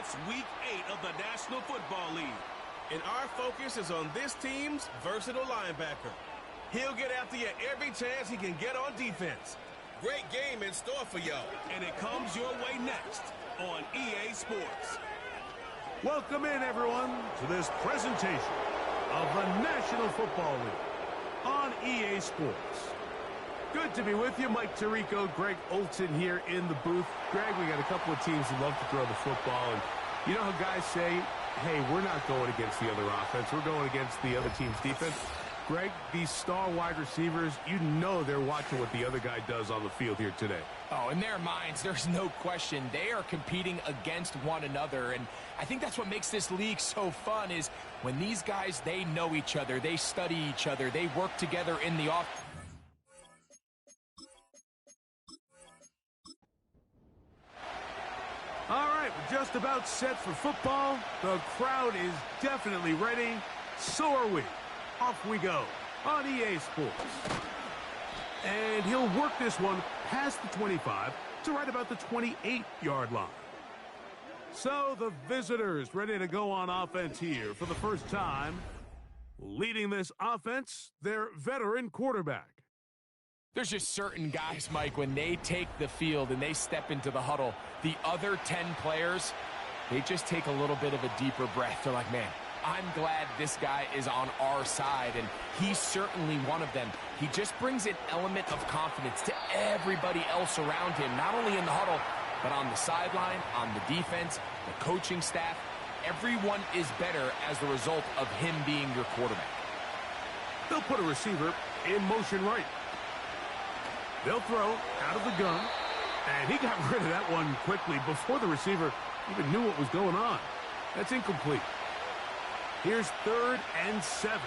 It's Week 8 of the National Football League, and our focus is on this team's versatile linebacker. He'll get after you every chance he can get on defense. Great game in store for y'all, and it comes your way next on EA Sports. Welcome in, everyone, to this presentation of the National Football League on EA Sports. Good to be with you. Mike Tirico, Greg Olson here in the booth. Greg, we got a couple of teams who love to throw the football, and you know how guys say, hey, we're not going against the other offense. We're going against the other team's defense. Greg, these star wide receivers, you know they're watching what the other guy does on the field here today. Oh, in their minds, there's no question. They are competing against one another, and I think that's what makes this league so fun is when these guys, they know each other, they study each other, they work together in the offense. All right, we're just about set for football. The crowd is definitely ready. So are we. Off we go on EA Sports. And he'll work this one past the 25 to right about the 28-yard line. So the visitors ready to go on offense here for the first time. Leading this offense, their veteran quarterback. There's just certain guys, Mike, when they take the field and they step into the huddle, the other 10 players, they just take a little bit of a deeper breath. They're like, man, I'm glad this guy is on our side, and he's certainly one of them. He just brings an element of confidence to everybody else around him, not only in the huddle, but on the sideline, on the defense, the coaching staff. Everyone is better as the result of him being your quarterback. They'll put a receiver in motion right. They'll throw out of the gun, and he got rid of that one quickly before the receiver even knew what was going on. That's incomplete. Here's 3rd and 7.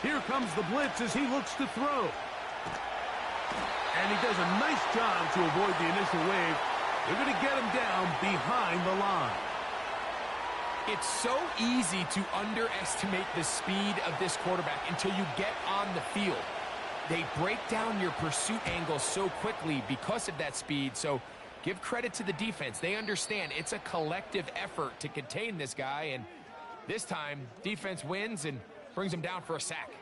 Here comes the blitz as he looks to throw. And he does a nice job to avoid the initial wave. They're going to get him down behind the line. It's so easy to underestimate the speed of this quarterback until you get on the field. They break down your pursuit angle so quickly because of that speed, so give credit to the defense. They understand it's a collective effort to contain this guy, and this time, defense wins and brings him down for a sack.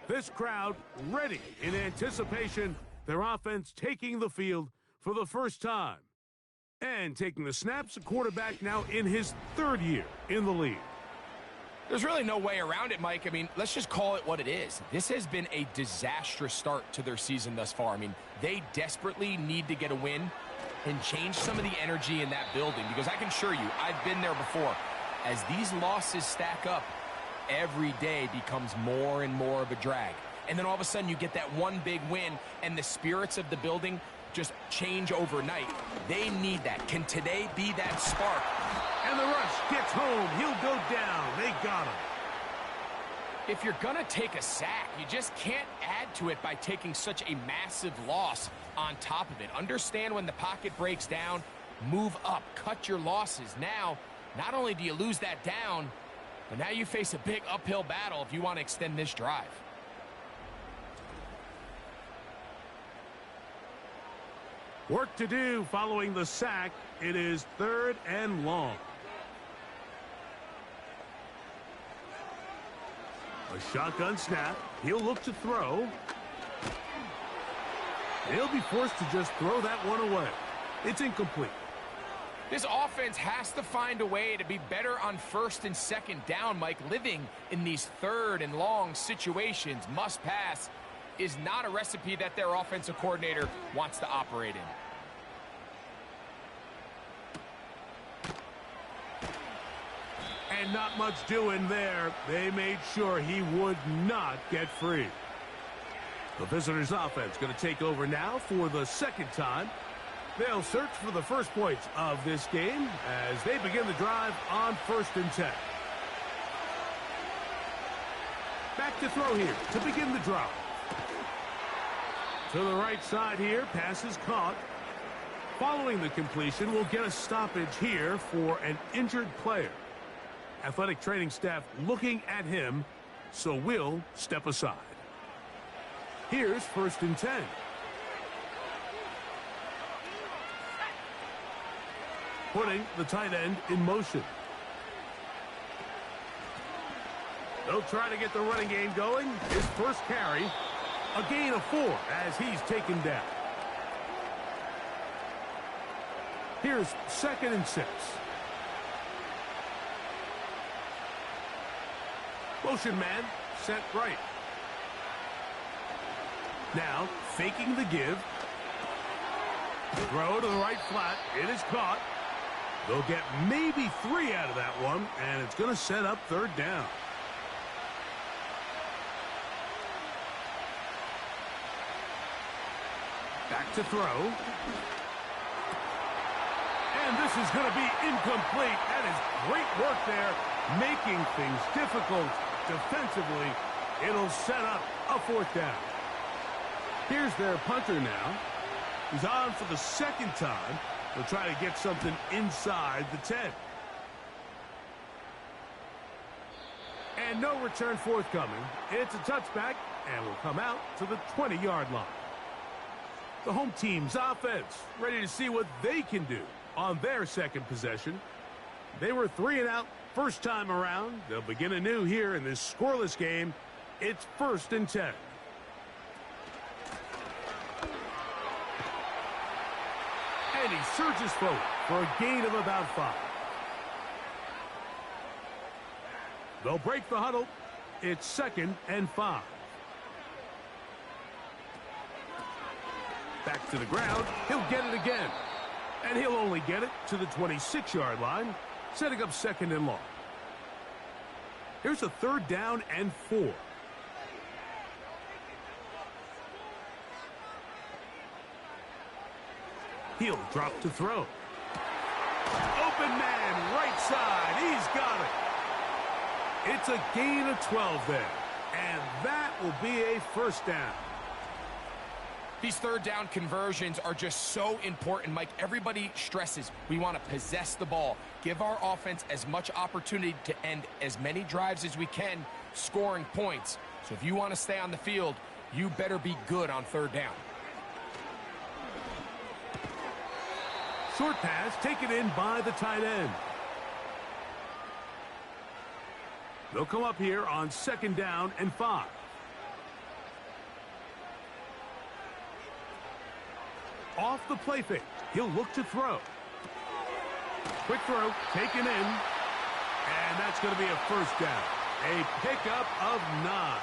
This crowd ready in anticipation, their offense taking the field for the first time. And taking the snaps, a quarterback now in his 3rd year in the league. There's really no way around it, Mike. I mean, let's just call it what it is. This has been a disastrous start to their season thus far. I mean, they desperately need to get a win and change some of the energy in that building, because I can assure you, I've been there before. As these losses stack up, every day becomes more and more of a drag. And then all of a sudden you get that one big win, and the spirits of the building just change overnight. They need that. Can today be that spark? And the rush gets home. He'll go down. They got him. If you're going to take a sack, you just can't add to it by taking such a massive loss on top of it. Understand when the pocket breaks down, move up, cut your losses. Now, not only do you lose that down, but now you face a big uphill battle if you want to extend this drive. Work to do following the sack. It is 3rd and long. A shotgun snap. He'll look to throw. He'll be forced to just throw that one away. It's incomplete. This offense has to find a way to be better on 1st and 2nd down, Mike. Living in these 3rd and long situations, must pass, is not a recipe that their offensive coordinator wants to operate in. And not much doing there. They made sure he would not get free. The visitors' offense going to take over now for the 2nd time. They'll search for the first points of this game as they begin the drive on 1st and 10. Back to throw here to begin the drive. To the right side here, pass is caught. Following the completion, we'll get a stoppage here for an injured player. Athletic training staff looking at him, so we'll step aside. Here's 1st and 10. putting the tight end in motion. They'll try to get the running game going. His first carry, a gain of 4 as he's taken down. Here's 2nd and 6. Motion man, set right. Now, faking the give. Throw to the right flat. It is caught. They'll get maybe 3 out of that one, and it's going to set up 3rd down. Back to throw. And this is going to be incomplete. That is great work there, making things difficult defensively. It'll set up a 4th down. Here's their punter now. He's on for the 2nd time. They'll try to get something inside the 10. And no return forthcoming. It's a touchback and will come out to the 20-yard line. The home team's offense ready to see what they can do on their 2nd possession. They were 3 and out first time around. They'll begin anew here in this scoreless game. It's 1st and 10. And he surges forward for a gain of about 5. They'll break the huddle. It's 2nd and 5. Back to the ground. He'll get it again. And he'll only get it to the 26-yard line, setting up 2nd and long. Here's a 3rd down and 4. He'll drop to throw. Open man, right side. He's got it. It's a gain of 12 there. And that will be a 1st down. These 3rd down conversions are just so important, Mike. Everybody stresses we want to possess the ball, give our offense as much opportunity to end as many drives as we can, scoring points. So if you want to stay on the field, you better be good on 3rd down. Short pass taken in by the tight end. They'll come up here on 2nd down and 5. Off the play fake. He'll look to throw. Quick throw taken in. And that's going to be a 1st down. A pickup of 9.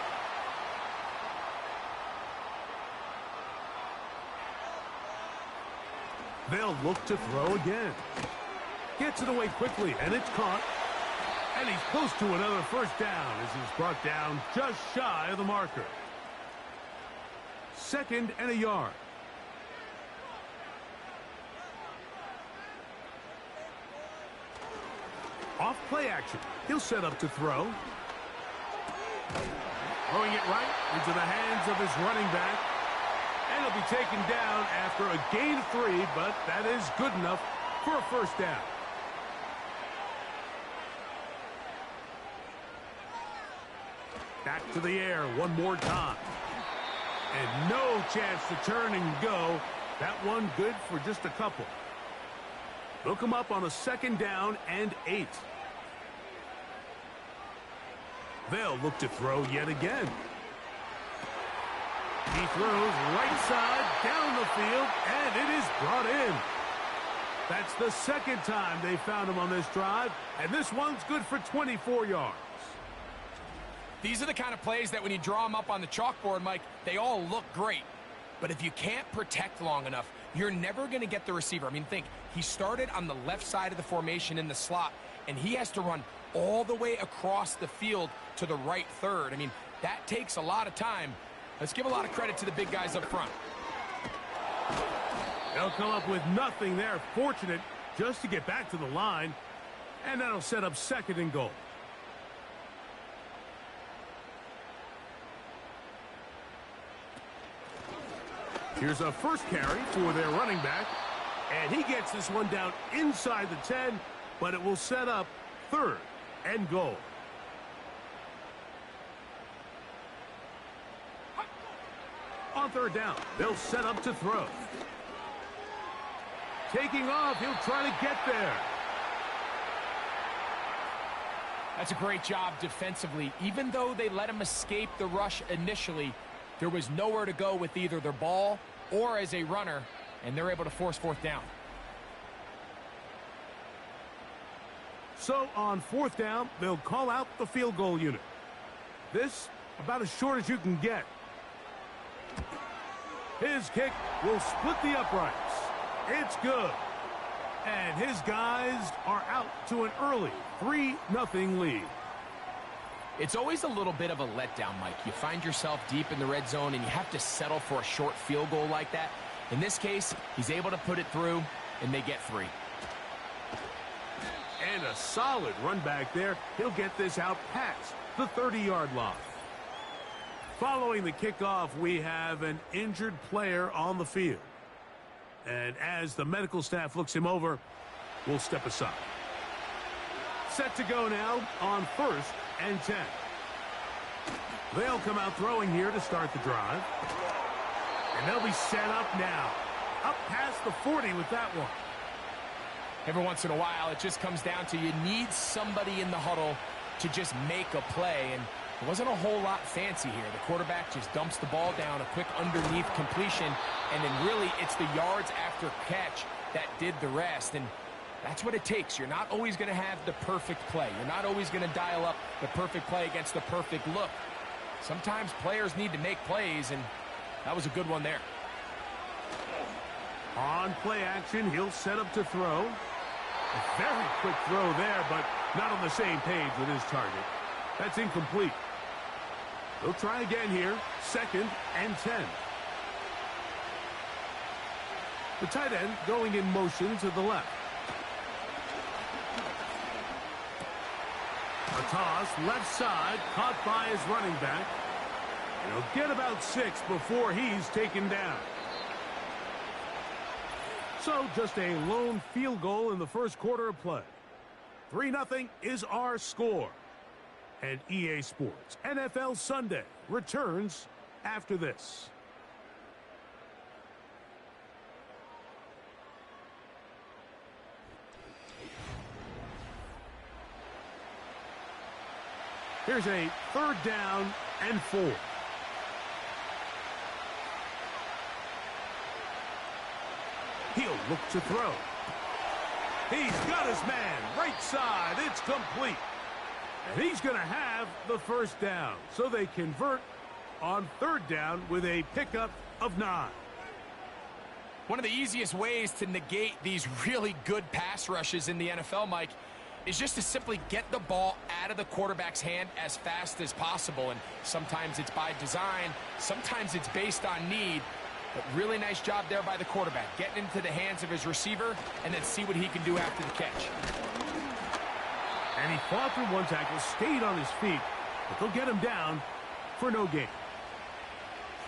They'll look to throw again. Gets it away quickly, and it's caught. And he's close to another 1st down as he's brought down just shy of the marker. 2nd and a yard. Off play action. He'll set up to throw. Throwing it right into the hands of his running back. And he'll be taken down after a gain of 3, but that is good enough for a 1st down. Back to the air one more time. And no chance to turn and go. That one good for just a couple. They'll come up on a 2nd down and 8. They'll look to throw yet again. He throws right side down the field, and it is brought in. That's the 2nd time they found him on this drive, and this one's good for 24 yards. These are the kind of plays that when you draw them up on the chalkboard, Mike, they all look great. But if you can't protect long enough, you're never going to get the receiver. I mean, think, he started on the left side of the formation in the slot, and he has to run all the way across the field to the right 3rd. I mean, that takes a lot of time. Let's give a lot of credit to the big guys up front. They'll come up with nothing there. Fortunate just to get back to the line, and that'll set up 2nd and goal. Here's a first carry for their running back, and he gets this one down inside the 10, but it will set up 3rd and goal. On 3rd down, they'll set up to throw. Taking off, he'll try to get there. That's a great job defensively. Even though they let him escape the rush initially, there was nowhere to go with either their ball or as a runner, and they're able to force fourth down. So on fourth down, they'll call out the field goal unit. This about as short as you can get. His kick will split the uprights. It's good. And his guys are out to an early 3-0 lead. It's always a little bit of a letdown, Mike. You find yourself deep in the red zone and you have to settle for a short field goal like that. In this case, he's able to put it through, and they get 3. And a solid run back there. He'll get this out past the 30-yard line. Following the kickoff, we have an injured player on the field. And as the medical staff looks him over, we'll step aside. Set to go now on 1st and 10. They'll come out throwing here to start the drive. And they'll be set up now. Up past the 40 with that one. Every once in a while, it just comes down to you need somebody in the huddle to just make a play. And it wasn't a whole lot fancy here. The quarterback just dumps the ball down, a quick underneath completion, and then really it's the yards after catch that did the rest. And that's what it takes. You're not always going to have the perfect play. You're not always going to dial up the perfect play against the perfect look. Sometimes players need to make plays, and that was a good one there. On play action, he'll set up to throw. A very quick throw there, but not on the same page with his target. That's incomplete. They'll try again here. 2nd and 10. The tight end going in motion to the left. A toss, left side, caught by his running back. And he'll get about 6 before he's taken down. So just a lone field goal in the first quarter of play. 3-0 is our score. And EA Sports NFL Sunday returns after this. Here's a 3rd down and 4. He'll look to throw. He's got his man. Right side. It's complete. And he's going to have the 1st down. So they convert on 3rd down with a pickup of 9. One of the easiest ways to negate these really good pass rushes in the NFL, Mike, is just to simply get the ball out of the quarterback's hand as fast as possible. And sometimes it's by design. Sometimes it's based on need. But really nice job there by the quarterback, getting into the hands of his receiver and then see what he can do after the catch. And he fought through one tackle, stayed on his feet, but they'll get him down for no gain.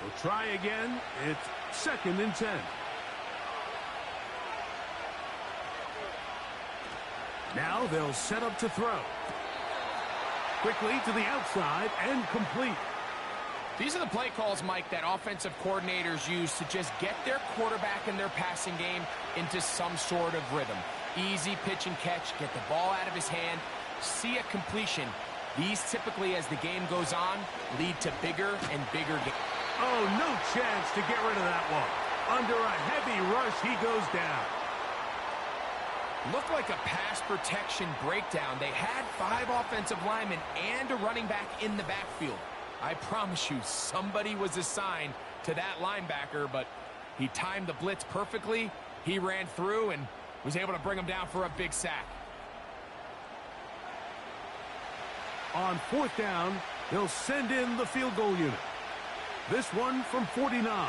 They'll try again. It's 2nd and 10. Now they'll set up to throw. Quickly to the outside and complete. These are the play calls, Mike, that offensive coordinators use to just get their quarterback and their passing game into some sort of rhythm. Easy pitch and catch, get the ball out of his hand, see a completion. These typically, as the game goes on, lead to bigger and bigger games. Oh, no chance to get rid of that one. Under a heavy rush, he goes down. Looked like a pass protection breakdown. They had 5 offensive linemen and a running back in the backfield. I promise you, somebody was assigned to that linebacker, but he timed the blitz perfectly. He ran through and was able to bring him down for a big sack. On 4th down, they'll send in the field goal unit. This one from 49.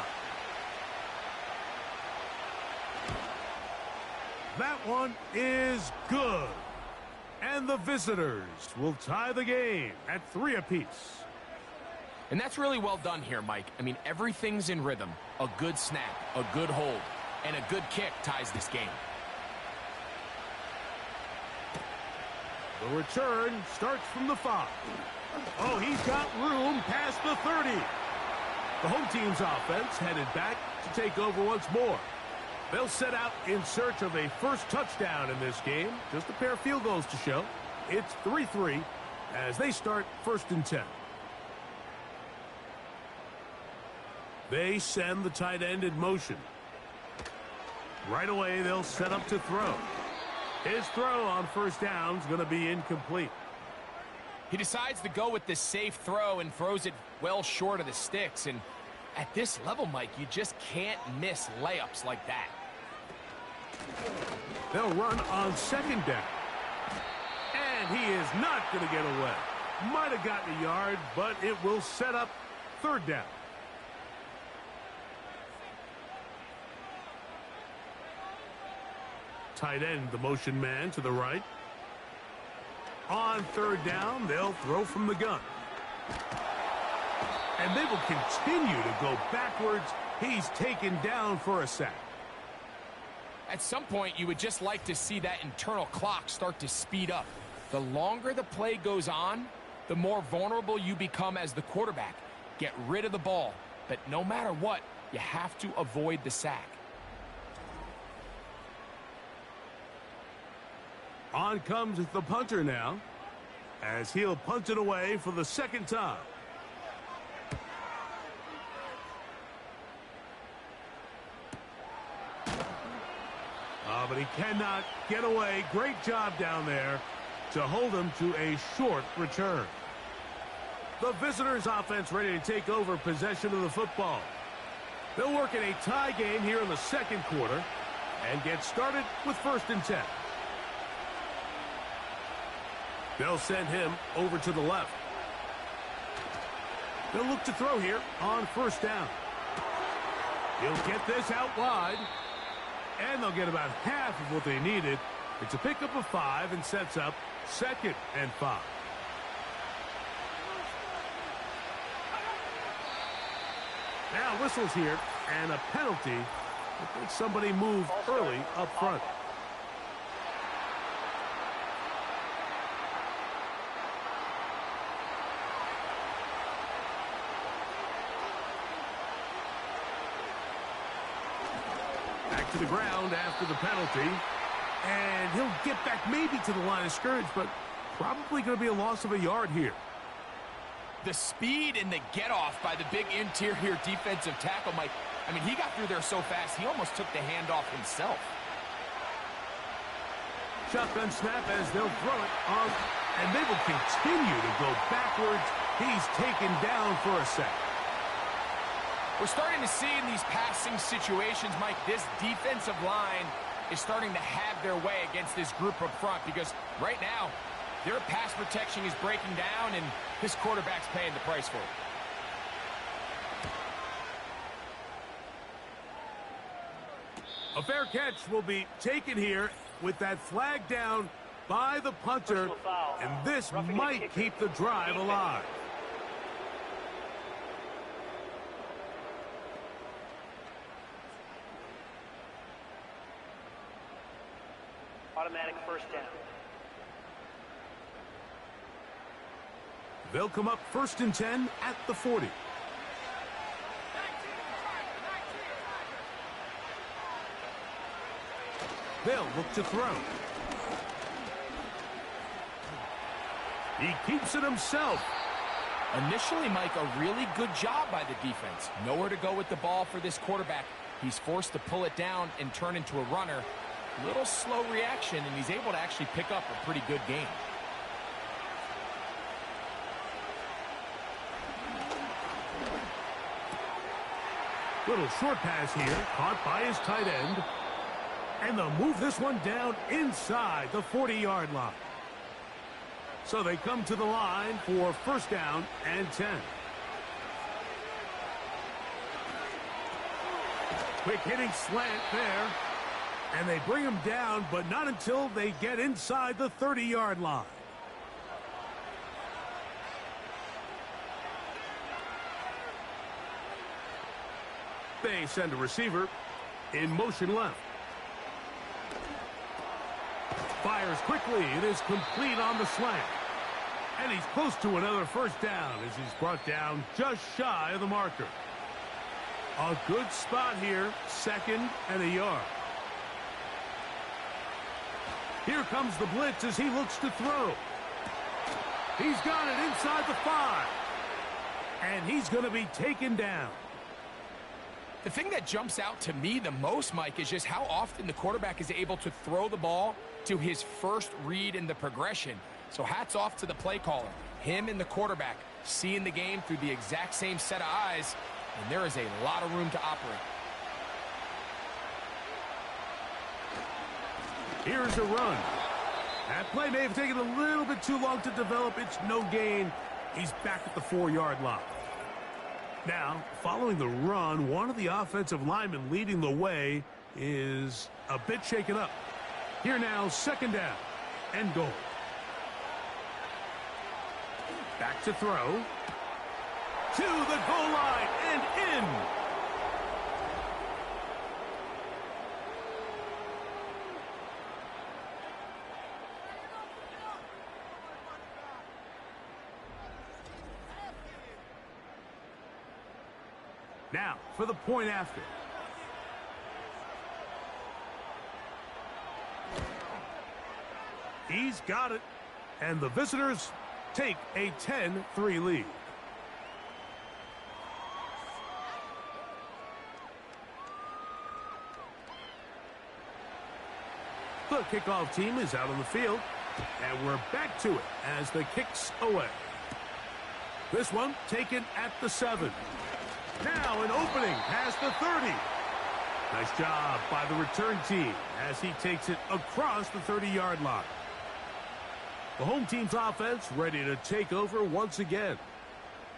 That one is good. And the visitors will tie the game at 3 apiece. And that's really well done here, Mike. I mean, everything's in rhythm. A good snap, a good hold, and a good kick ties this game. The return starts from the 5. Oh, he's got room past the 30. The home team's offense headed back to take over once more. They'll set out in search of a first touchdown in this game. Just a pair of field goals to show. It's 3-3 as they start 1st and 10. They send the tight end in motion. Right away, they'll set up to throw. His throw on 1st down is going to be incomplete. He decides to go with the safe throw and throws it well short of the sticks. And at this level, Mike, you just can't miss layups like that. They'll run on 2nd down. And he is not going to get away. Might have gotten a yard, but it will set up 3rd down. Tight end, the motion man to the right. On 3rd down, they'll throw from the gun. And they will continue to go backwards. He's taken down for a sack. At some point, you would just like to see that internal clock start to speed up. The longer the play goes on, the more vulnerable you become as the quarterback. Get rid of the ball, but no matter what, you have to avoid the sack. On comes the punter now, as he'll punt it away for the 2nd time. But he cannot get away. Great job down there to hold him to a short return. The visitors' offense ready to take over possession of the football. They'll work in a tie game here in the 2nd quarter and get started with 1st and 10. They'll send him over to the left. They'll look to throw here on 1st down. He'll get this out wide. And they'll get about half of what they needed. It's a pickup of 5 and sets up 2nd and 5. Now whistles here and a penalty. I think somebody moved early up front. To the ground after the penalty, and he'll get back maybe to the line of scrimmage, but probably going to be a loss of a yard here. The speed and the get-off by the big interior defensive tackle, Mike. I mean, he got through there so fast, he almost took the handoff himself. Shotgun snap as they'll throw it on, and they will continue to go backwards. He's taken down for a sack. We're starting to see in these passing situations, Mike, this defensive line is starting to have their way against this group up front because right now, their pass protection is breaking down and this quarterback's paying the price for it. A fair catch will be taken here with that flag down by the punter, and this might keep the drive alive. Automatic 1st down. They'll come up 1st and 10 at the 40. They'll look to throw. He keeps it himself. Initially, Mike, a really good job by the defense. Nowhere to go with the ball for this quarterback. He's forced to pull it down and turn into a runner. Little slow reaction, and he's able to actually pick up a pretty good game. Little short pass here, caught by his tight end. And they'll move this one down inside the 40-yard line. So they come to the line for 1st down and 10. Quick hitting slant there. And they bring him down, but not until they get inside the 30-yard line. They send a receiver in motion left. Fires quickly. It is complete on the slant. And he's close to another 1st down as he's brought down just shy of the marker. A good spot here, 2nd and a yard. Here comes the blitz as he looks to throw. He's got it inside the 5. And he's going to be taken down. The thing that jumps out to me the most, Mike, is just how often the quarterback is able to throw the ball to his first read in the progression. So hats off to the play caller. Him and the quarterback seeing the game through the exact same set of eyes, and there is a lot of room to operate. Here's a run. That play may have taken a little bit too long to develop. It's no gain. He's back at the 4-yard line. Now, following the run, one of the offensive linemen leading the way is a bit shaken up. Here now, 2nd down and goal. Back to throw. To the goal line and in. Now, for the point after. He's got it. And the visitors take a 10-3 lead. The kickoff team is out on the field. And we're back to it as the kick's away. This one taken at the 7. Now an opening past the 30. Nice job by the return team as he takes it across the 30-yard line. The home team's offense ready to take over once again.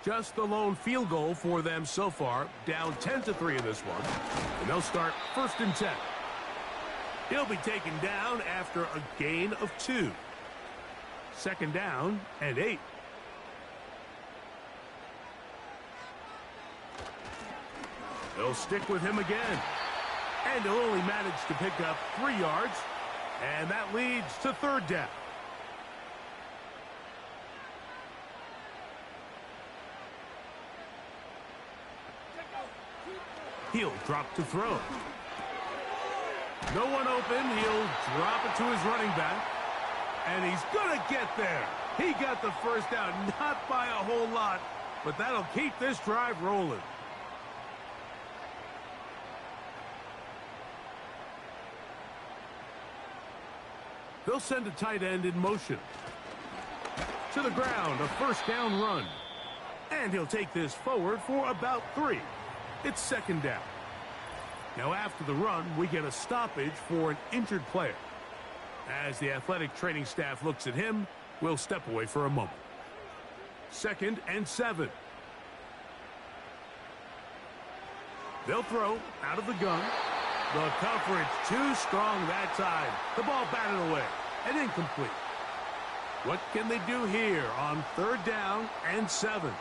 Just the lone field goal for them so far, down 10-3 in this one. And they'll start 1st and 10. He'll be taken down after a gain of 2. 2nd down and 8. They'll stick with him again. And he'll only manage to pick up 3 yards. And that leads to 3rd down. He'll drop to throw. No one open. He'll drop it to his running back. And he's going to get there. He got the 1st down, not by a whole lot, but that'll keep this drive rolling. They'll send a tight end in motion. To the ground, a 1st down run. And he'll take this forward for about 3. It's 2nd down. Now after the run, we get a stoppage for an injured player. As the athletic training staff looks at him, we'll step away for a moment. 2nd and 7. They'll throw out of the gun. The coverage too strong that time. The ball batted away and incomplete. What can they do here on 3rd down and 7?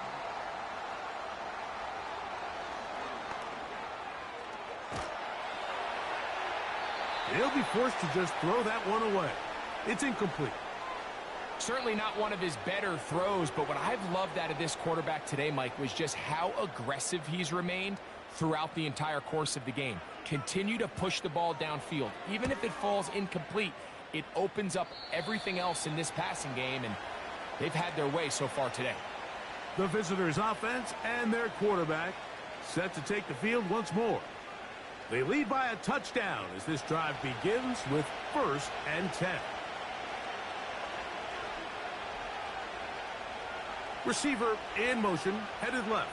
He'll be forced to just throw that one away. It's incomplete. Certainly not one of his better throws, but what I've loved out of this quarterback today, Mike, was just how aggressive he's remained throughout the entire course of the game. Continue to push the ball downfield. Even if it falls incomplete, it opens up everything else in this passing game, and they've had their way so far today. The visitors' offense and their quarterback set to take the field once more. They lead by a touchdown as this drive begins with 1st and 10. Receiver in motion, headed left.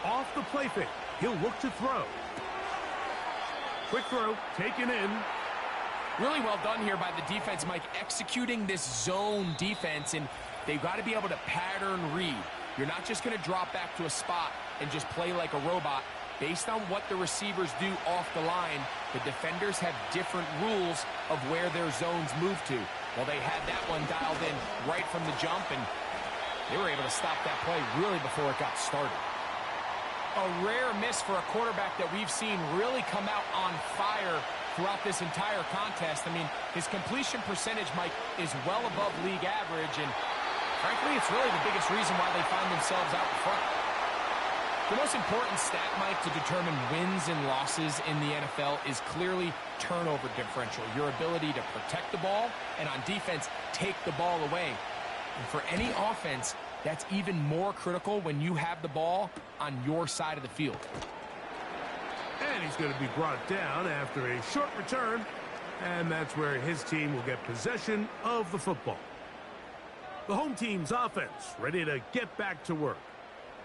Off the play fake, he'll look to throw. Quick throw, taken in. Really well done here by the defense, Mike, executing this zone defense, and they've got to be able to pattern read. You're not just going to drop back to a spot and just play like a robot. Based on what the receivers do off the line, the defenders have different rules of where their zones move to. Well, they had that one dialed in right from the jump, and they were able to stop that play really before it got started. A rare miss for a quarterback that we've seen really come out on fire throughout this entire contest. I mean, his completion percentage, Mike, is well above league average, and frankly, it's really the biggest reason why they find themselves out in front. The most important stat, Mike, to determine wins and losses in the NFL is clearly turnover differential, your ability to protect the ball and on defense, take the ball away. And for any offense, that's even more critical when you have the ball on your side of the field. And he's going to be brought down after a short return, and that's where his team will get possession of the football. The home team's offense ready to get back to work.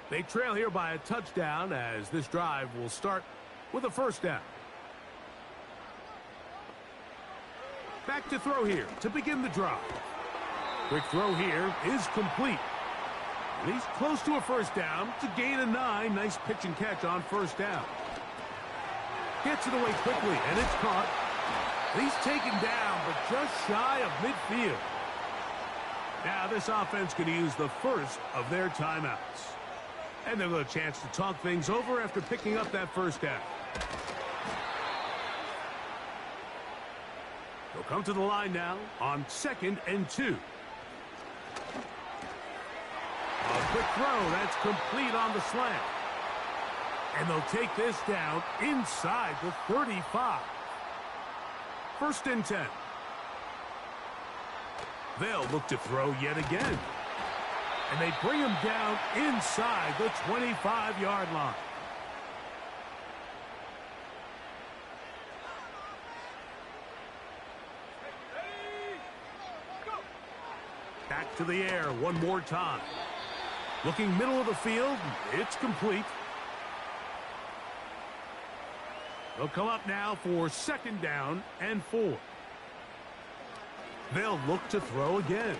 They trail here by a touchdown as this drive will start with a first down. Back to throw here to begin the drive. Quick throw here is complete. And he's close to a first down to gain a 9. Nice pitch and catch on first down. Gets it away quickly, and it's caught. He's taken down, but just shy of midfield. Now this offense going to use the first of their timeouts. And they'll get a chance to talk things over after picking up that first down. They'll come to the line now on 2nd and 2. A quick throw, that's complete on the slant. And they'll take this down inside the 35. 1st and 10. They'll look to throw yet again. And they bring him down inside the 25-yard line. Back to the air one more time. Looking middle of the field, it's complete. They'll come up now for 2nd down and 4. They'll look to throw again.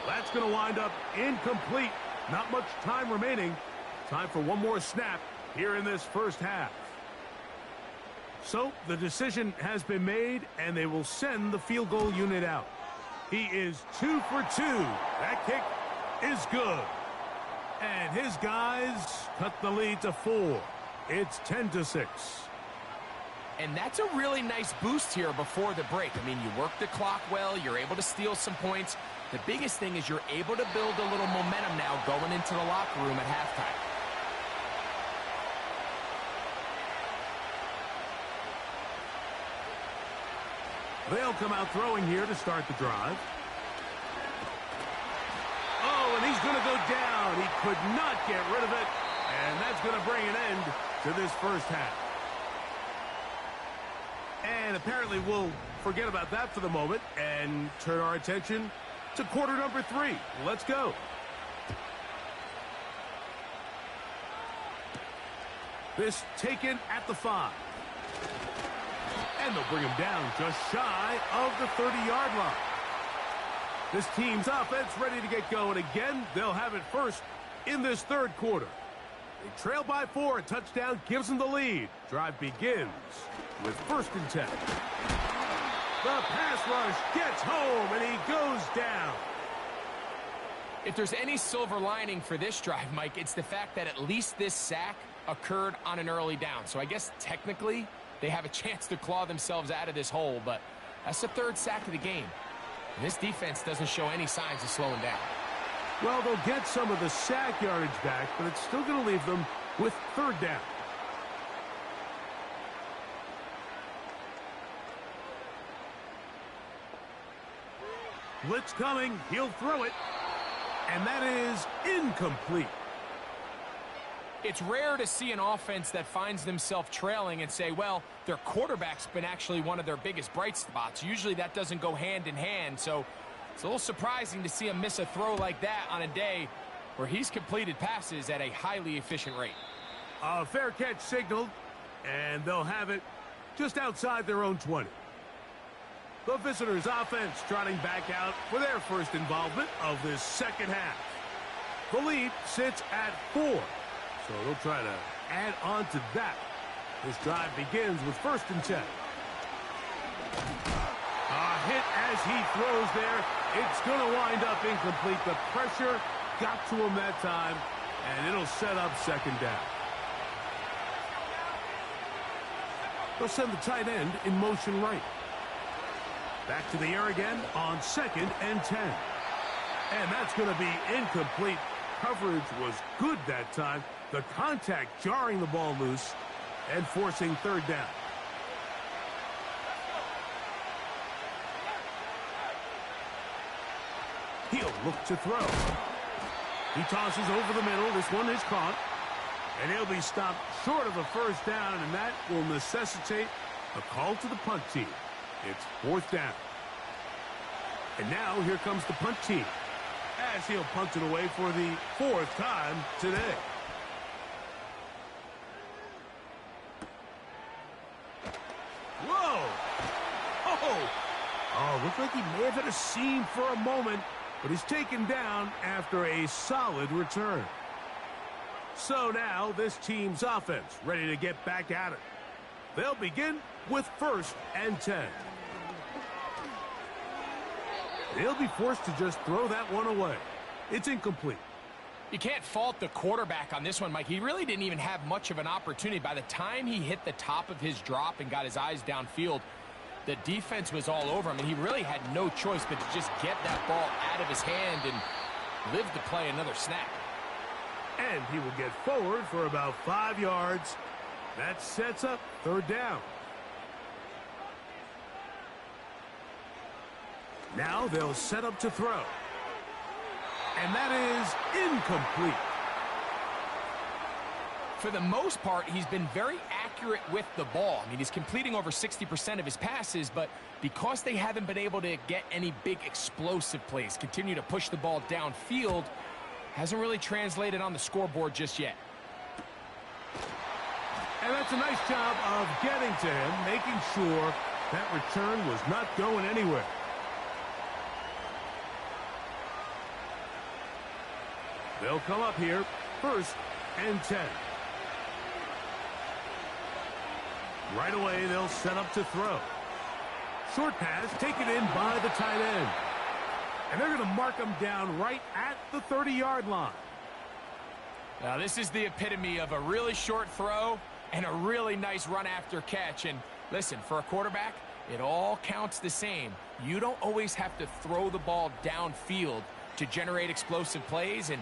That's going to wind up incomplete. Not much time remaining. Time for one more snap here in this first half. So the decision has been made, and they will send the field goal unit out. He is 2 for 2. That kick is good. And his guys cut the lead to 4. It's 10-6. And that's a really nice boost here before the break. I mean, you work the clock well. You're able to steal some points. The biggest thing is you're able to build a little momentum now going into the locker room at halftime. They'll come out throwing here to start the drive. Oh, and he's going to go down. He could not get rid of it. And that's going to bring an end to this first half. And apparently we'll forget about that for the moment and turn our attention to quarter number 3. Let's go. This taken at the 5. And they'll bring him down just shy of the 30-yard line. This team's offense ready to get going again. They'll have it first in this third quarter. They trail by 4. A touchdown gives them the lead. Drive begins with 1st and 10. The pass rush gets home, and he goes down. If there's any silver lining for this drive, Mike, it's the fact that at least this sack occurred on an early down. So I guess technically they have a chance to claw themselves out of this hole, but that's the 3rd sack of the game. And this defense doesn't show any signs of slowing down. Well, they'll get some of the sack yardage back, but it's still going to leave them with 3rd down. Blitz coming. He'll throw it. And that is incomplete. It's rare to see an offense that finds themselves trailing and say, well, their quarterback's been actually one of their biggest bright spots. Usually that doesn't go hand in hand, so it's a little surprising to see him miss a throw like that on a day where he's completed passes at a highly efficient rate. A fair catch signaled, and they'll have it just outside their own 20. The visitors' offense trotting back out for their first involvement of this second half. The lead sits at 4. So they'll try to add on to that. This drive begins with 1st and 10. A hit as he throws there. It's going to wind up incomplete. The pressure got to him that time, and it'll set up 2nd down. They'll send the tight end in motion right. Back to the air again on 2nd and 10. And that's going to be incomplete. coverage was good that time. The contact jarring the ball loose and forcing third down. He'll look to throw. He tosses over the middle. This one is caught. And he'll be stopped short of a first down, and that will necessitate a call to the punt team. It's fourth down. And now here comes the punt team, as he'll punt it away for the fourth time today. Whoa! Oh, looked like he may have hit a seam for a moment, but he's taken down after a solid return. So now this team's offense ready to get back at it. They'll begin with 1st and 10. They'll be forced to just throw that one away. It's incomplete. You can't fault the quarterback on this one, Mike. He really didn't even have much of an opportunity. By the time he hit the top of his drop and got his eyes downfield, the defense was all over him, and he really had no choice but to just get that ball out of his hand and live to play another snap. And he will get forward for about 5 yards. That sets up third down. Now they'll set up to throw. And that is incomplete. For the most part, he's been very accurate with the ball. I mean, he's completing over 60% of his passes, but because they haven't been able to get any big explosive plays, continue to push the ball downfield, hasn't really translated on the scoreboard just yet. And that's a nice job of getting to him, making sure that return was not going anywhere. They'll come up here, 1st and 10. Right away, they'll set up to throw. Short pass taken in by the tight end. And they're going to mark him down right at the 30-yard line. Now, this is the epitome of a really short throw and a really nice run after catch. And listen, for a quarterback, it all counts the same. You don't always have to throw the ball downfield to generate explosive plays, and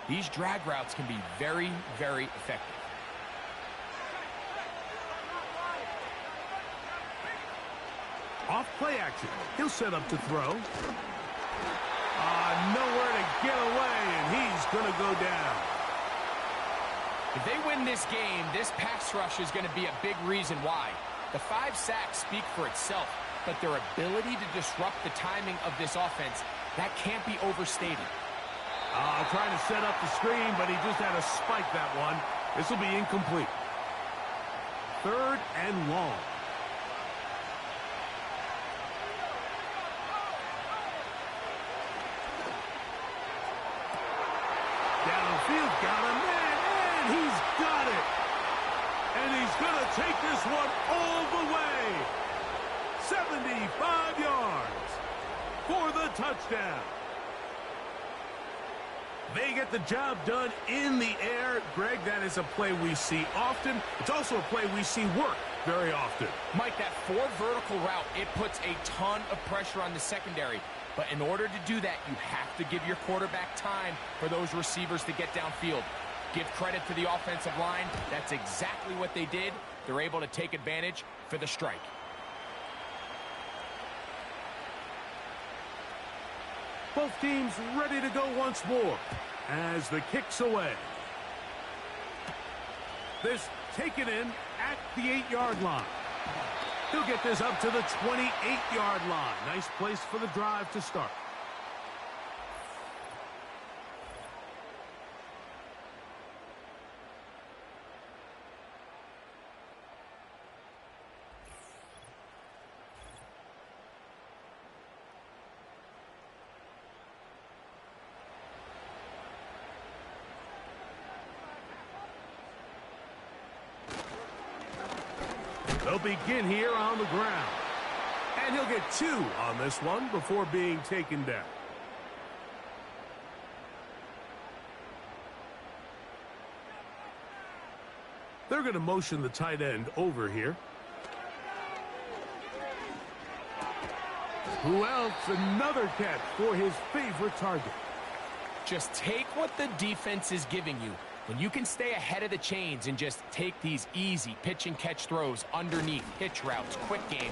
these drag routes can be very, very effective. Off play action. He'll set up to throw. Nowhere to get away, and he's going to go down. If they win this game, this pass rush is going to be a big reason why. The 5 sacks speak for itself, but their ability to disrupt the timing of this offense, that can't be overstated. Trying to set up the screen, but he just had to spike that one. This will be incomplete. 3rd and long. Downfield, got him, and he's got it. And he's going to take this one all the way. 75 yards for the touchdown. They get the job done in the air. Greg, that is a play we see often. It's also a play we see work very often. Mike, that 4 vertical route, it puts a ton of pressure on the secondary. But in order to do that, you have to give your quarterback time for those receivers to get downfield. Give credit to the offensive line. That's exactly what they did. They're able to take advantage for the strike. Both teams ready to go once more as the kick's away. This taken in at the 8-yard line. He'll get this up to the 28-yard line. Nice place for the drive to start. They'll begin here on the ground. And he'll get 2 on this one before being taken down. They're going to motion the tight end over here. Who else? Another catch for his favorite target. Just take what the defense is giving you. When you can stay ahead of the chains and just take these easy pitch and catch throws underneath, hitch routes, quick game,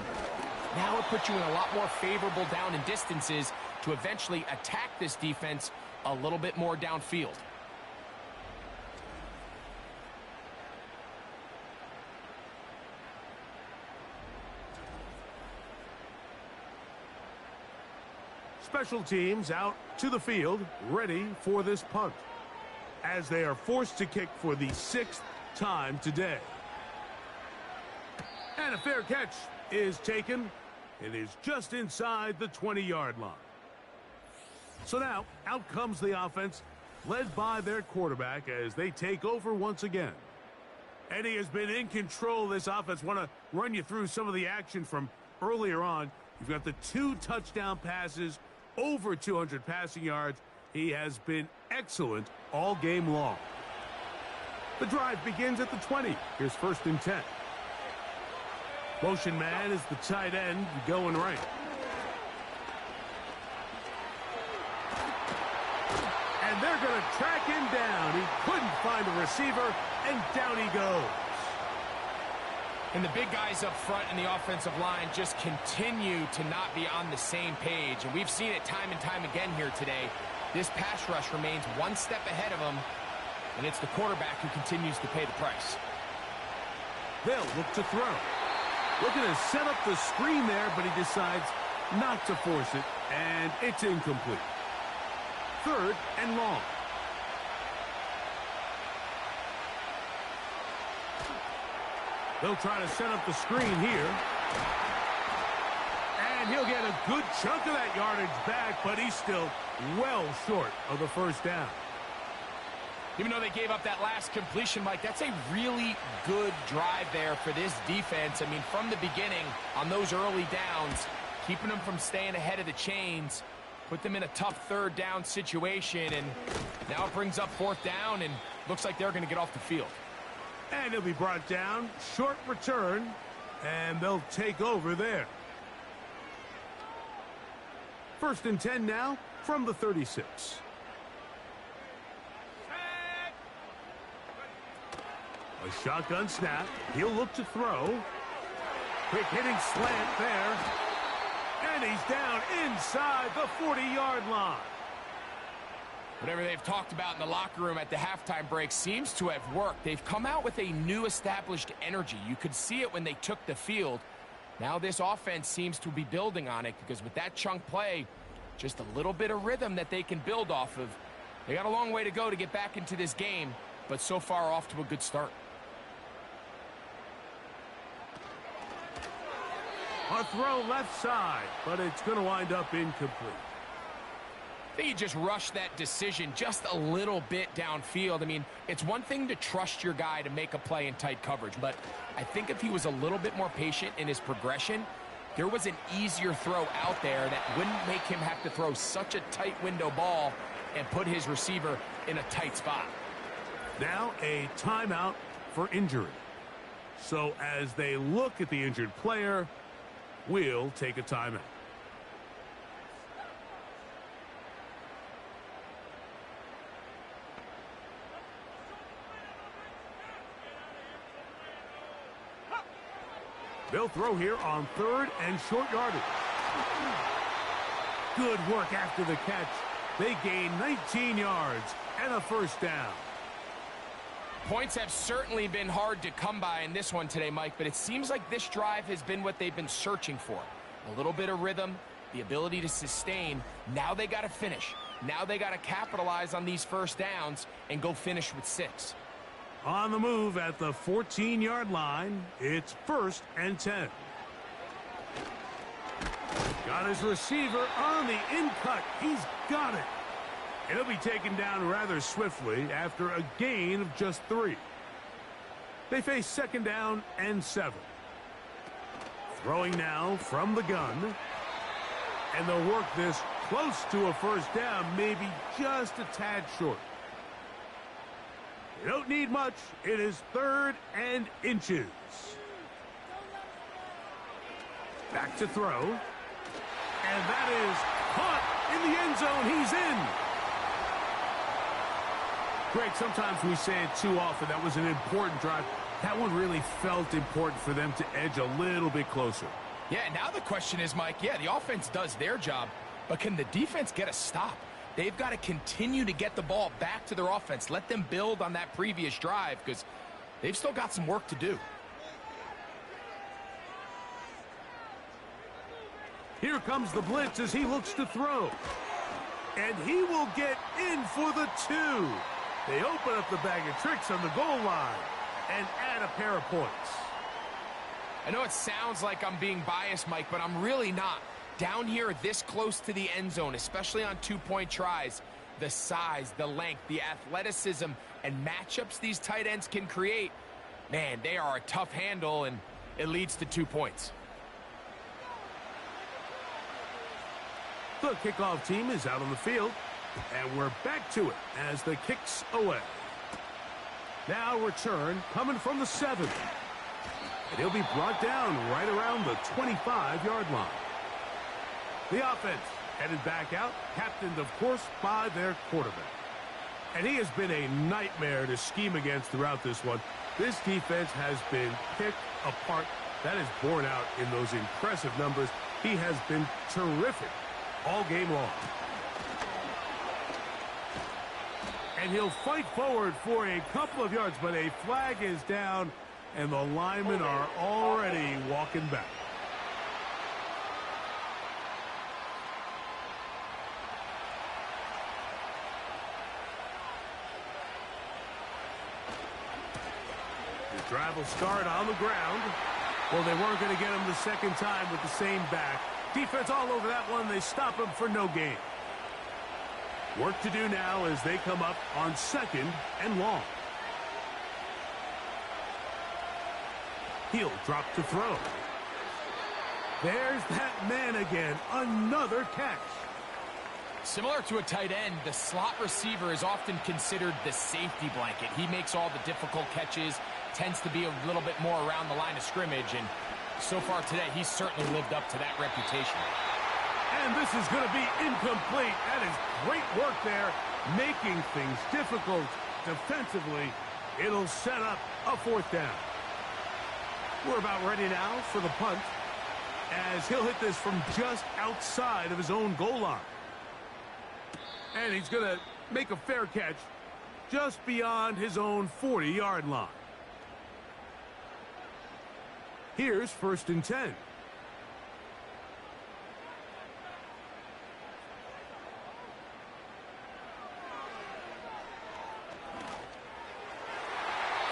now it puts you in a lot more favorable down and distances to eventually attack this defense a little bit more downfield. Special teams out to the field, ready for this punt, as they are forced to kick for the 6th time today. And a fair catch is taken. It is just inside the 20-yard line. So now, out comes the offense, led by their quarterback as they take over once again. And he has been in control of this offense. Want to run you through some of the action from earlier on. You've got the 2 touchdown passes, over 200 passing yards. He has been excellent all game long. The drive begins at the 20. Here's 1st and 10. Motion man is the tight end going right. And they're going to track him down. He couldn't find a receiver, and down he goes. And the big guys up front in the offensive line just continue to not be on the same page. And we've seen it time and time again here today. This pass rush remains one step ahead of them, and it's the quarterback who continues to pay the price. They'll look to throw. Looking to set up the screen there, but he decides not to force it, and it's incomplete. 3rd and long. They'll try to set up the screen here. And he'll get a good chunk of that yardage back, but he's still well short of the 1st down. Even though they gave up that last completion, Mike, that's a really good drive there for this defense. I mean, from the beginning, on those early downs, keeping them from staying ahead of the chains, put them in a tough 3rd down situation, and now it brings up 4th down, and looks like they're going to get off the field. And he'll be brought down, short return, and they'll take over there. 1st and 10 now from the 36. A shotgun snap. He'll look to throw. Quick hitting slant there. And he's down inside the 40-yard line. Whatever they've talked about in the locker room at the halftime break seems to have worked. They've come out with a new established energy. You could see it when they took the field. Now this offense seems to be building on it, because with that chunk play, just a little bit of rhythm that they can build off of. They got a long way to go to get back into this game, but so far off to a good start. A throw left side, but it's going to wind up incomplete. I think he just rushed that decision just a little bit downfield. I mean, it's one thing to trust your guy to make a play in tight coverage, but I think if he was a little bit more patient in his progression, there was an easier throw out there that wouldn't make him have to throw such a tight window ball and put his receiver in a tight spot. Now a timeout for injury. So as they look at the injured player, we'll take a timeout. They'll throw here on 3rd and short yardage. Good work after the catch. They gain 19 yards and a 1st down. Points have certainly been hard to come by in this one today, Mike, but it seems like this drive has been what they've been searching for. A little bit of rhythm, the ability to sustain. Now they got to finish. Now they got to capitalize on these 1st downs and go finish with 6. On the move at the 14-yard line, it's 1st and 10. Got his receiver on the in-cut. He's got it. He'll be taken down rather swiftly after a gain of just 3. They face 2nd down and 7. Throwing now from the gun. And they'll work this close to a 1st down, maybe just a tad short. They don't need much. It is 3rd and inches. Back to throw. And that is caught in the end zone. He's in. Greg, sometimes we say it too often. That was an important drive. That one really felt important for them to edge a little bit closer. Yeah, now the question is, Mike, yeah, the offense does their job, but can the defense get a stop? They've got to continue to get the ball back to their offense. Let them build on that previous drive because they've still got some work to do. Here comes the blitz as he looks to throw. And he will get in for the 2. They open up the bag of tricks on the goal line and add a pair of points. I know it sounds like I'm being biased, Mike, but I'm really not. Down here this close to the end zone, especially on 2-point tries, the size, the length, the athleticism, and matchups these tight ends can create, man, they are a tough handle, and it leads to 2 points. The kickoff team is out on the field, and we're back to it as the kick's away. Now return coming from the 7. And he'll be brought down right around the 25-yard line. The offense headed back out, captained, of course, by their quarterback. And he has been a nightmare to scheme against throughout this one. This defense has been picked apart. That is borne out in those impressive numbers. He has been terrific all game long. And he'll fight forward for a couple of yards, but a flag is down, and the linemen are already walking back. The drive will start on the ground. Well, they weren't going to get him the second time with the same back. Defense all over that one. They stop him for no gain. Work to do now as they come up on 2nd and long. He'll drop to throw. There's that man again. Another catch. Similar to a tight end, the slot receiver is often considered the safety blanket. He makes all the difficult catches, tends to be a little bit more around the line of scrimmage, and so far today, he's certainly lived up to that reputation. And this is going to be incomplete. That is great work there, making things difficult defensively. It'll set up a 4th down. We're about ready now for the punt, as he'll hit this from just outside of his own goal line. And he's going to make a fair catch just beyond his own 40-yard line. Here's 1st and 10.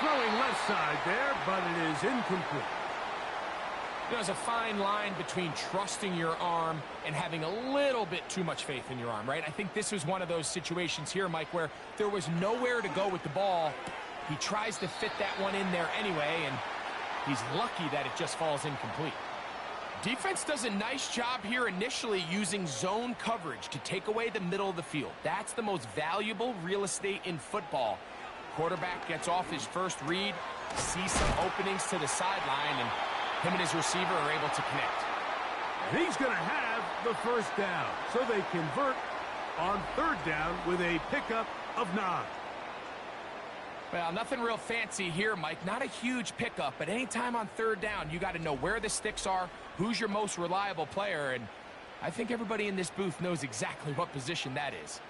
Throwing left side there, but it is incomplete. There's a fine line between trusting your arm and having a little bit too much faith in your arm, right? I think this was one of those situations here, Mike, where there was nowhere to go with the ball. He tries to fit that one in there anyway, and he's lucky that it just falls incomplete. Defense does a nice job here initially using zone coverage to take away the middle of the field. That's the most valuable real estate in football. Quarterback gets off his first read, sees some openings to the sideline, and him and his receiver are able to connect. And he's going to have the 1st down, so they convert on 3rd down with a pickup of 9. Well, nothing real fancy here, Mike. Not a huge pickup, but anytime on 3rd down, you got to know where the sticks are, who's your most reliable player, and I think everybody in this booth knows exactly what position that is.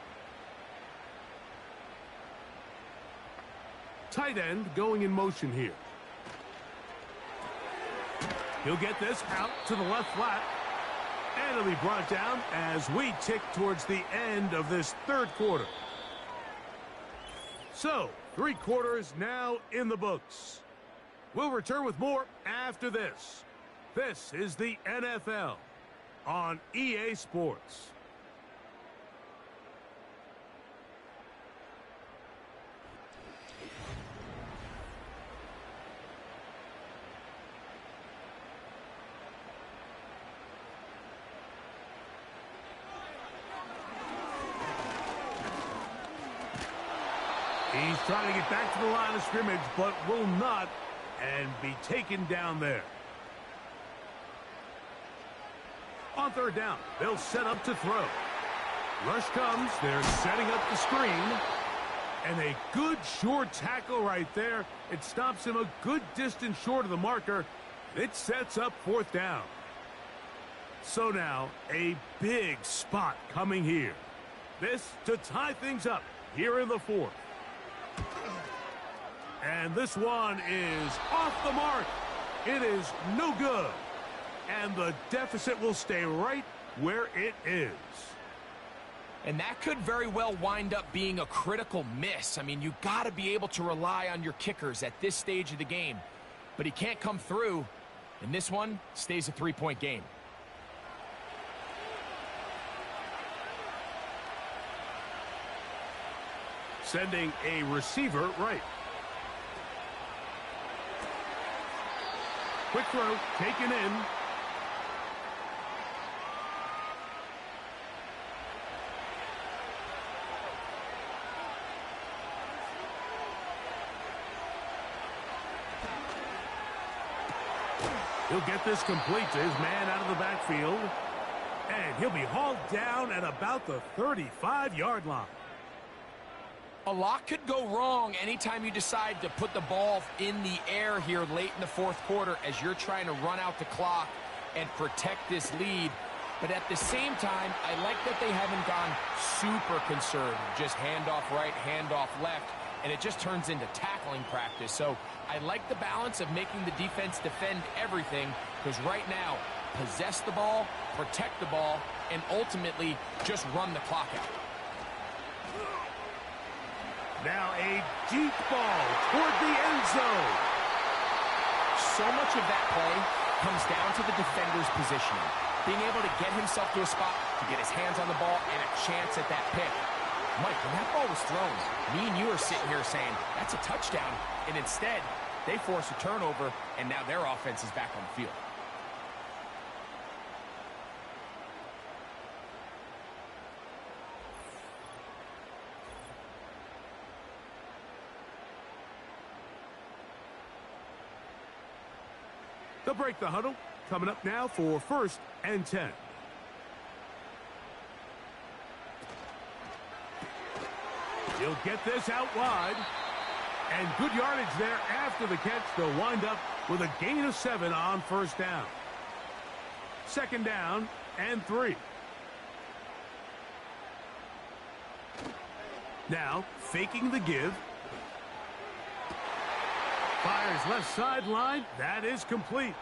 Tight end going in motion here. He'll get this out to the left flat, and it'll be brought down as we tick towards the end of this 3rd quarter. So, 3 quarters now in the books. We'll return with more after this. This is the NFL on EA Sports. He's trying to get back to the line of scrimmage, but will not, and be taken down there. On 3rd down, they'll set up to throw. Rush comes. They're setting up the screen. And a good short tackle right there. It stops him a good distance short of the marker. It sets up fourth down. So now, a big spot coming here. This to tie things up here in the fourth. And this one is off the mark. It is no good. And the deficit will stay right where it is. And that could very well wind up being a critical miss. I mean, you got to be able to rely on your kickers at this stage of the game. But he can't come through, and this one stays a 3-point game. Sending a receiver right. Quick throw, taken in. He'll get this complete to his man out of the backfield. And he'll be hauled down at about the 35-yard line. A lot could go wrong anytime you decide to put the ball in the air here late in the fourth quarter as you're trying to run out the clock and protect this lead. But at the same time, I like that they haven't gone super conservative. Just handoff right, handoff left, and it just turns into tackling practice. So I like the balance of making the defense defend everything, because right now, possess the ball, protect the ball, and ultimately just run the clock out. Now a deep ball toward the end zone. So much of that play comes down to the defender's positioning. Being able to get himself to a spot to get his hands on the ball and a chance at that pick. Mike, when that ball was thrown, me and you are sitting here saying, that's a touchdown. And instead, they force a turnover, and now their offense is back on the field. They'll break the huddle. Coming up now for 1st and 10. He'll get this out wide. And good yardage there after the catch. They'll wind up with a gain of 7 on 1st down. 2nd down and 3. Now, faking the give. Fires left sideline. That is complete.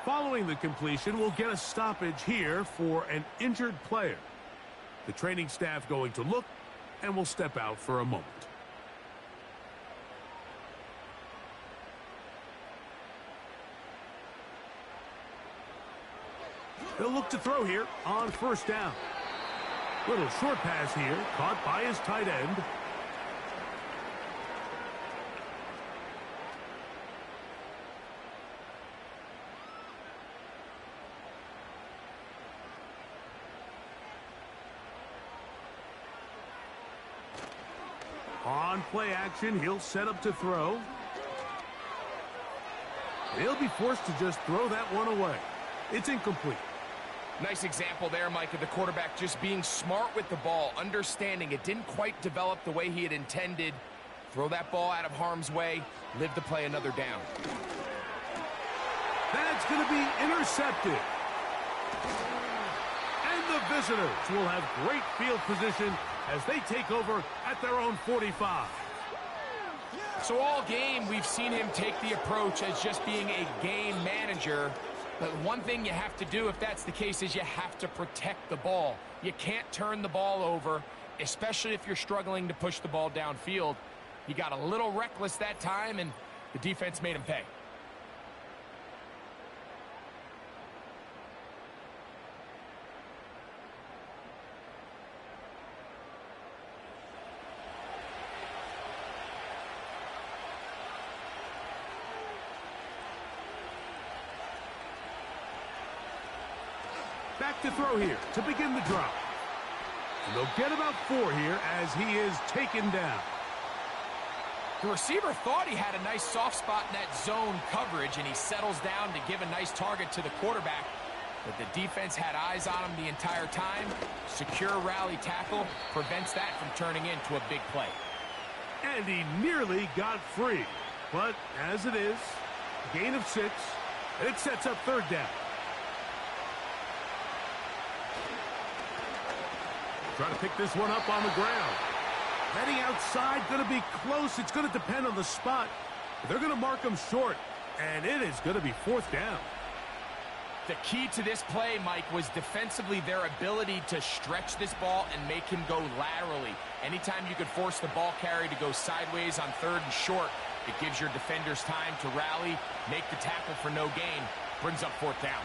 Following the completion, we'll get a stoppage here for an injured player. The training staff going to look, and will step out for a moment. They'll look to throw here on 1st down. Little short pass here, caught by his tight end. On play action, he'll set up to throw. He'll be forced to just throw that one away. It's incomplete. Nice example there, Mike, of the quarterback just being smart with the ball, understanding it didn't quite develop the way he had intended. Throw that ball out of harm's way, live to play another down. That's going to be intercepted. And the visitors will have great field position as they take over at their own 45. So all game, we've seen him take the approach as just being a game manager. But one thing you have to do if that's the case is you have to protect the ball. You can't turn the ball over, especially if you're struggling to push the ball downfield. He got a little reckless that time, and the defense made him pay. Back to throw here to begin the drive. And they'll get about 4 here as he is taken down. The receiver thought he had a nice soft spot in that zone coverage, and he settles down to give a nice target to the quarterback. But the defense had eyes on him the entire time. Secure rally tackle prevents that from turning into a big play. And he nearly got free. But as it is, gain of 6, and it sets up third down. Trying to pick this one up on the ground. Heading outside, going to be close. It's going to depend on the spot. They're going to mark him short, and it is going to be fourth down. The key to this play, Mike, was defensively their ability to stretch this ball and make him go laterally. Anytime you could force the ball carrier to go sideways on third and short, it gives your defenders time to rally, make the tackle for no gain, brings up fourth down.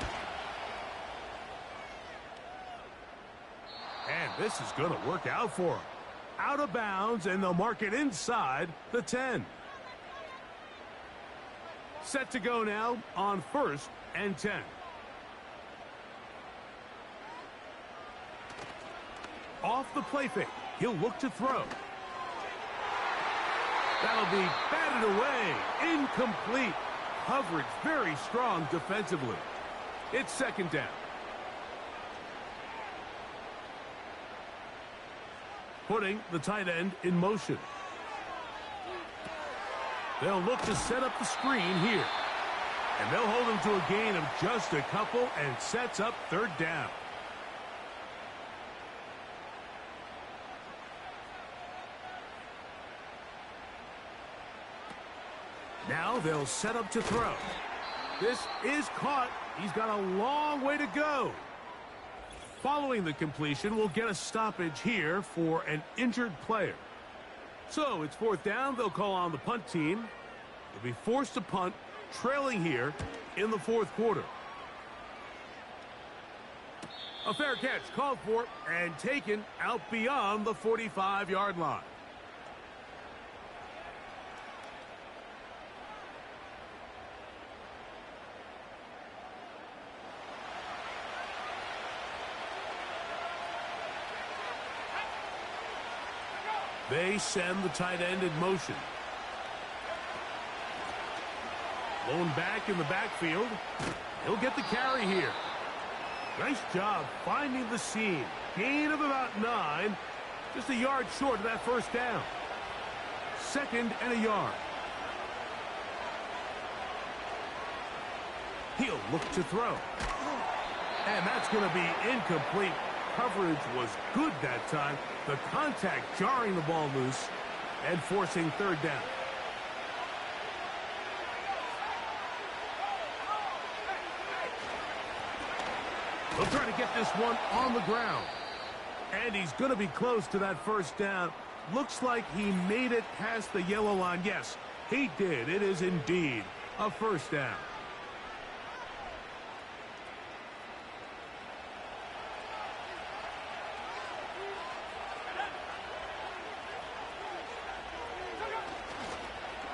And this is going to work out for him. Out of bounds, and they'll mark it inside the 10. Set to go now on 1st and 10. Off the play fake. He'll look to throw. That'll be batted away. Incomplete. Coverage very strong defensively. It's second down. Putting the tight end in motion. They'll look to set up the screen here. And they'll hold him to a gain of just a couple and sets up third down. Now they'll set up to throw. This is caught. He's got a long way to go. Following the completion, we'll get a stoppage here for an injured player. So it's fourth down. They'll call on the punt team. They'll be forced to punt, trailing here in the fourth quarter. A fair catch called for and taken out beyond the 45-yard line. They send the tight end in motion. Blown back in the backfield. He'll get the carry here. Nice job finding the seam. Gain of about 9. Just a yard short of that first down. Second and a yard. He'll look to throw. And that's going to be incomplete. Coverage was good that time. The contact jarring the ball loose and forcing third down. He'll try to get this one on the ground. And he's going to be close to that first down. Looks like he made it past the yellow line. Yes, he did. It is indeed a first down.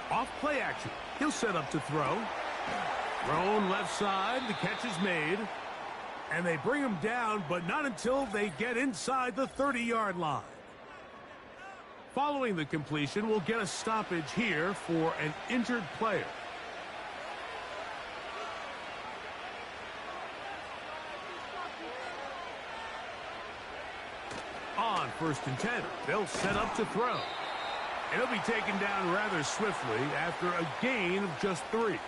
Off play action. He'll set up to throw. Thrown left side. The catch is made. And they bring him down, but not until they get inside the 30-yard line. Following the completion, we'll get a stoppage here for an injured player. On 1st and 10, they'll set up to throw. And he'll be taken down rather swiftly after a gain of just 3.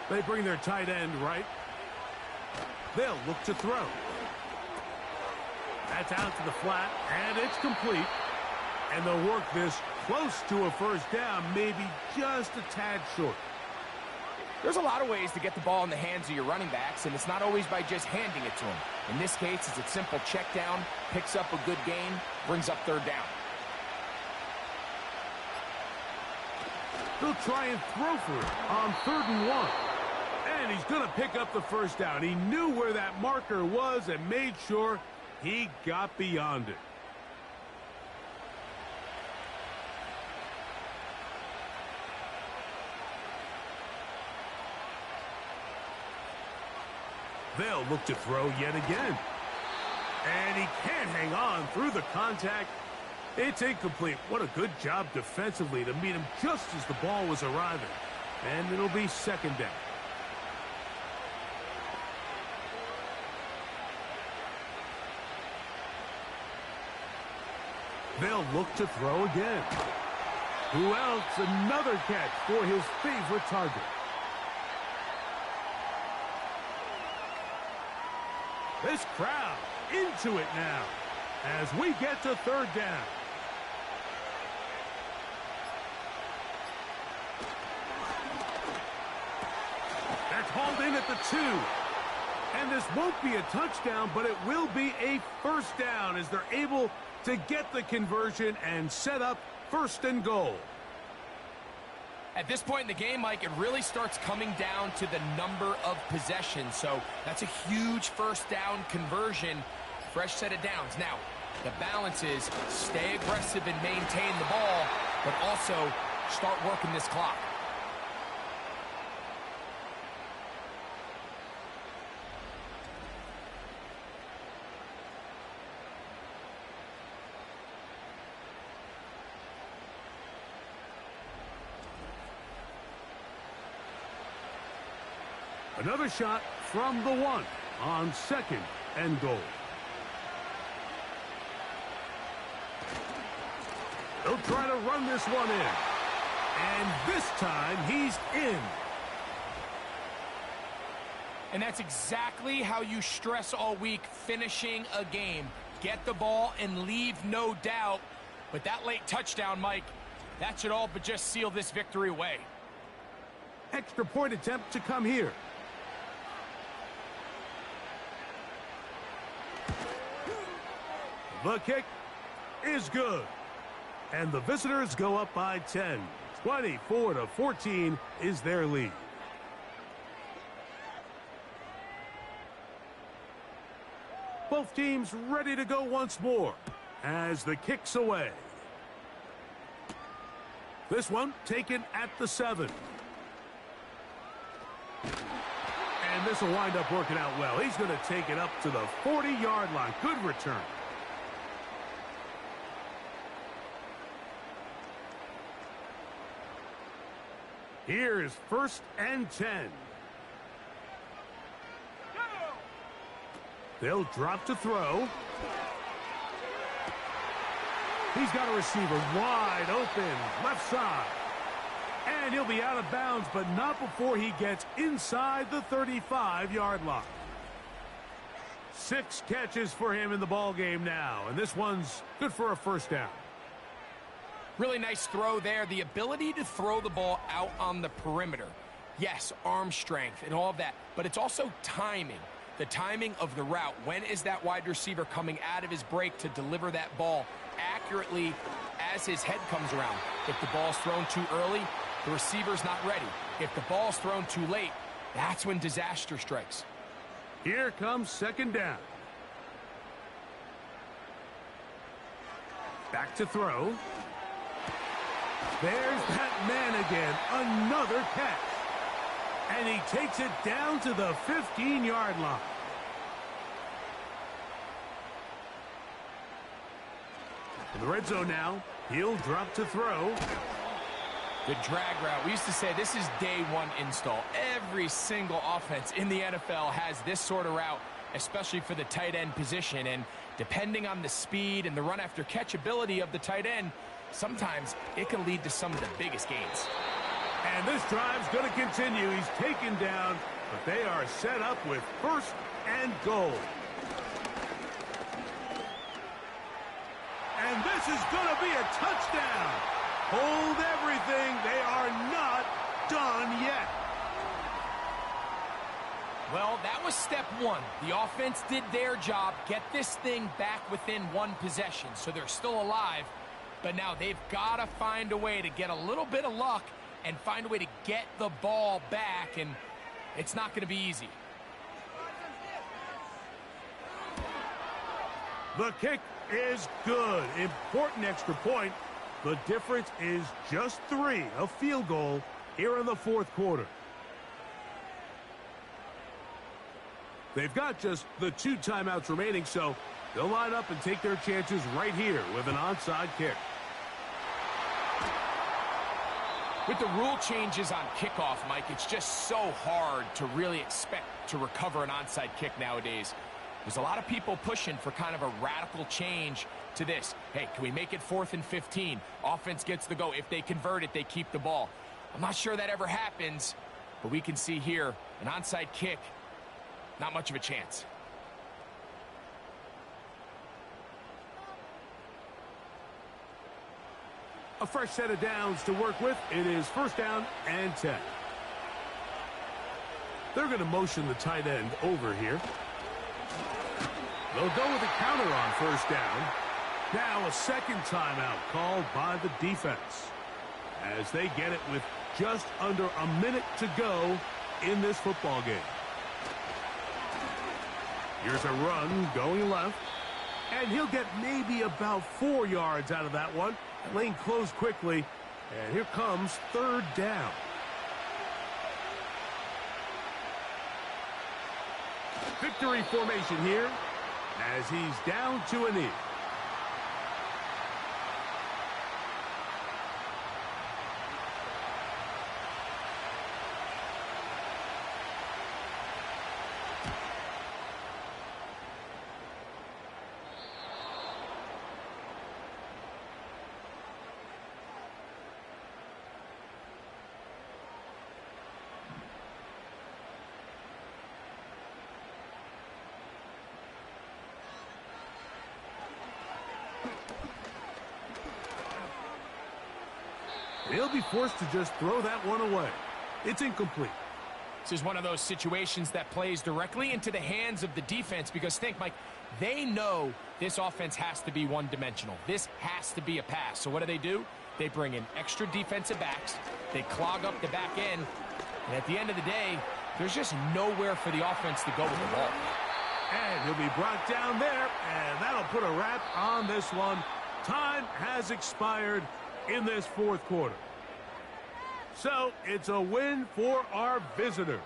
They bring their tight end right. They'll look to throw. That's out to the flat, and it's complete. And they'll work this close to a first down, maybe just a tad short. There's a lot of ways to get the ball in the hands of your running backs, and it's not always by just handing it to them. In this case, it's a simple check down, picks up a good gain, brings up third down. They'll try and throw for it on 3rd and 1. And he's going to pick up the first down. He knew where that marker was and made sure he got beyond it. They'll look to throw yet again. And he can't hang on through the contact. It's incomplete. What a good job defensively to meet him just as the ball was arriving. And it'll be second down. They'll look to throw again. Who else? Another catch for his favorite target. This crowd into it now as we get to third down. That's hauled in at the 2. And this won't be a touchdown, but it will be a first down as they're able to get the conversion and set up first and goal. At this point in the game, Mike, it really starts coming down to the number of possessions. So that's a huge first down conversion. Fresh set of downs. Now, the balance is stay aggressive and maintain the ball, but also start working this clock. Another shot from the 1 on second and goal. They'll try to run this one in. And this time he's in. And that's exactly how you stress all week, finishing a game. Get the ball and leave no doubt. But that late touchdown, Mike, that should all but just seal this victory away. Extra point attempt to come here. The kick is good. And the visitors go up by 10. 24-14 is their lead. Both teams ready to go once more as the kick's away. This one taken at the 7. And this will wind up working out well. He's going to take it up to the 40-yard line. Good return. Here is first and 10. They'll drop to throw. He's got a receiver wide open, left side. And he'll be out of bounds, but not before he gets inside the 35-yard line. 6 catches for him in the ball game now, and this one's good for a first down. Really nice throw there. The ability to throw the ball out on the perimeter. Yes, arm strength and all of that, but it's also timing. The timing of the route. When is that wide receiver coming out of his break to deliver that ball accurately as his head comes around? If the ball's thrown too early, the receiver's not ready. If the ball's thrown too late, that's when disaster strikes. Here comes second down. Back to throw. There's that man again. Another catch. And he takes it down to the 15-yard line. In the red zone now, he'll drop to throw. The drag route. We used to say this is day one install. Every single offense in the NFL has this sort of route, especially for the tight end position. And depending on the speed and the run after catch ability of the tight end, sometimes it can lead to some of the biggest gains. And this drive's going to continue. He's taken down, but they are set up with first and goal. And this is going to be a touchdown. Hold everything. They are not done yet. Well, that was step one. The offense did their job. Get this thing back within one possession. So they're still alive. But now they've got to find a way to get a little bit of luck and find a way to get the ball back. And it's not going to be easy. The kick is good. Important extra point. The difference is just 3, a field goal here in the fourth quarter. They've got just the 2 timeouts remaining, so they'll line up and take their chances right here with an onside kick. With the rule changes on kickoff, Mike, it's just so hard to really expect to recover an onside kick nowadays. There's a lot of people pushing for kind of a radical change to this. Hey, can we make it 4th and 15? Offense gets the go. If they convert it, they keep the ball. I'm not sure that ever happens, but we can see here an onside kick. Not much of a chance. A fresh set of downs to work with. It is 1st down and 10. They're going to motion the tight end over here. They'll go with a counter on 1st down. Now a second timeout called by the defense as they get it with just under a minute to go in this football game. Here's a run going left, and he'll get maybe about 4 yards out of that one. Lane closed quickly, and here comes 3rd down. Victory formation here as he's down to a knee. He'll be forced to just throw that one away. It's incomplete. This is one of those situations that plays directly into the hands of the defense because think, Mike, they know this offense has to be one-dimensional. This has to be a pass. So what do? They bring in extra defensive backs. They clog up the back end. And at the end of the day, there's just nowhere for the offense to go with the ball. And he'll be brought down there, and that'll put a wrap on this one. Time has expired in this 4th quarter. So it's a win for our visitors.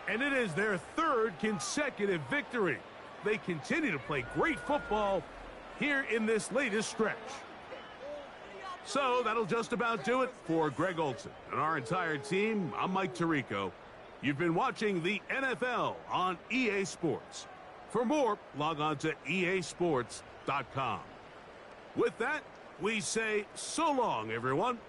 And it is their 3rd consecutive victory. They continue to play great football here in this latest stretch. So that'll just about do it for Greg Olsen and our entire team. I'm Mike Tirico. You've been watching the NFL on EA Sports. For more, log on to easports.com. With that, we say so long, everyone.